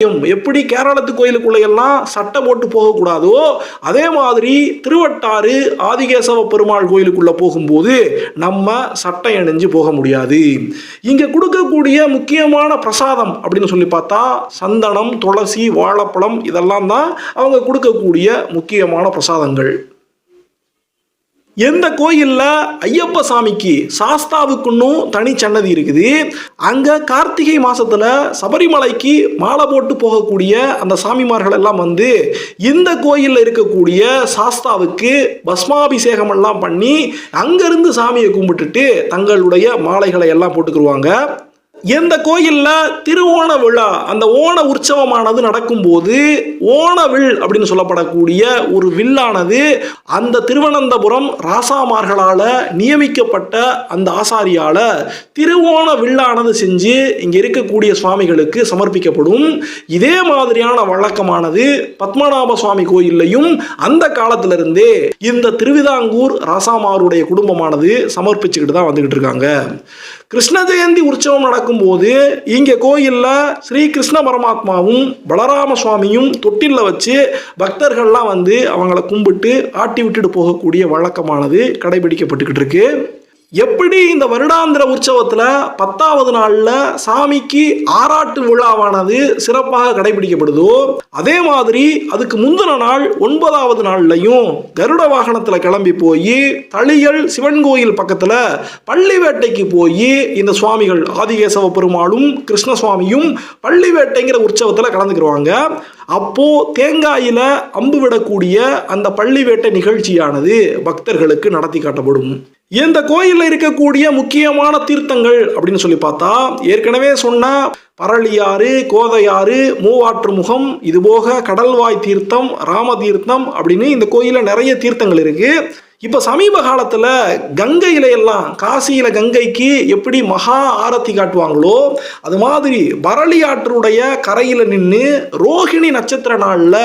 எப்படி கேரளத்து கோயிலுக்குள்ள எல்லாம் சட்டை போட்டு போகக்கூடாதோ அதே மாதிரி திருவட்டாறு ஆதிகேசவ பெருமாள் கோயிலுக்குள்ள போகும்போது நம்ம சட்டை அணிஞ்சு போக முடியாது. இங்க கொடுக்கக்கூடிய முக்கியமான பிரசாதம் அப்படின்னு சொல்லி பார்த்தா சந்தனம், துளசி, வாழைப்பழம் இதெல்லாம் தான் அவங்க கொடுக்கக்கூடிய முக்கியமான பிரசாதங்கள். எந்த கோயில்ல ஐயப்ப சாமிக்கு சாஸ்தாவுக்குன்னும் தனி சன்னதி இருக்குது. அங்க கார்த்திகை மாசத்துல சபரிமலைக்கு மாலை போட்டு போகக்கூடிய அந்த சாமிமார்கள் எல்லாம் வந்து இந்த கோயில்ல இருக்கக்கூடிய சாஸ்தாவுக்கு பஸ்மாபிஷேகம் எல்லாம் பண்ணி அங்கிருந்து சாமியை கும்பிட்டுட்டு தங்களுடைய மாலைகளை எல்லாம் போட்டுக்குருவாங்க. எந்த கோயில்ல திருவோண விழா அந்த ஓண உற்சவமானது நடக்கும்போது ஓணவில் அப்படின்னு சொல்லப்படக்கூடிய ஒரு வில்லானது அந்த திருவனந்தபுரம் ராசாமார்களால நியமிக்கப்பட்ட அந்த ஆசாரியால திருவோண வில்லானது செஞ்சு இங்க இருக்கக்கூடிய சுவாமிகளுக்கு சமர்ப்பிக்கப்படும். இதே மாதிரியான வழக்கமானது பத்மநாப சுவாமி கோயில்லையும் அந்த காலத்திலிருந்தே இந்த திருவிதாங்கூர் ராசாமாருடைய குடும்பமானது சமர்ப்பிச்சுக்கிட்டு தான் வந்துகிட்டு இருக்காங்க. கிருஷ்ண ஜெயந்தி உற்சவம் நடக்கும்போது இங்கே கோயிலில் ஸ்ரீ கிருஷ்ண பரமாத்மாவும் பலராம சுவாமியும் தொட்டில்ல வச்சு பக்தர்கள்லாம் வந்து அவங்கள கும்பிட்டு ஆட்டி விட்டுட்டு போகக்கூடிய வழக்கமானது கடைபிடிக்கப்பட்டுக்கிட்டு இருக்கு. எப்படி இந்த வருடாந்திர உற்சவத்தில் 10வது நாளில் சாமிக்கு ஆராட்டு விழாவானது சிறப்பாக கடைபிடிக்கப்படுதோ அதே மாதிரி அதுக்கு முந்தின நாள் 9வது நாள்லையும் கருட வாகனத்தில் கிளம்பி போய் தளியல் சிவன் கோயில் பக்கத்தில் பள்ளிவேட்டைக்கு போய் இந்த சுவாமிகள் ஆதிகேசவ பெருமாளும் கிருஷ்ண சுவாமியும் பள்ளிவேட்டைங்கிற உற்சவத்தில் கலந்துக்கிடுவாங்க. அப்போ தேங்காயில அம்பு விடக்கூடிய அந்த பள்ளிவேட்டை நிகழ்ச்சியானது பக்தர்களுக்கு நடத்தி காட்டப்படும். இந்த கோயிலில் இருக்கக்கூடிய முக்கியமான தீர்த்தங்கள் அப்படின்னு சொல்லி பார்த்தா ஏற்கனவே சொன்ன பரளியாறு, கோதையாறு, மூவாற்று முகம், இதுபோக கடல்வாய் தீர்த்தம், ராம தீர்த்தம் அப்படின்னு இந்த கோயிலில் நிறைய தீர்த்தங்கள் இருக்கு. இப்போ சமீப காலத்தில் கங்கையில எல்லாம் காசியில கங்கைக்கு எப்படி மகா ஆரத்தி காட்டுவாங்களோ அது மாதிரி பரளி ஆற்றுடைய கரையில் நின்று ரோஹிணி நட்சத்திர நாளில்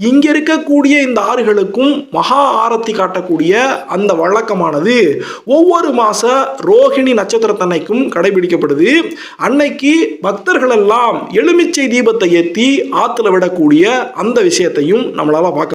இங்க இருக்கக்கூடிய இந்த ஆறுகளுக்கும் மகா ஆரத்தி காட்டக்கூடிய அந்த வழக்கமானது ஒவ்வொரு மாச ரோஹிணி நட்சத்திரத்தன்னைக்கும் கடைபிடிக்கப்படுது. அன்னைக்கு பக்தர்கள் எல்லாம் எலுமிச்சை தீபத்தை ஏற்றி ஆற்றுல விடக்கூடிய அந்த விஷயத்தையும் நம்மளால பார்க்க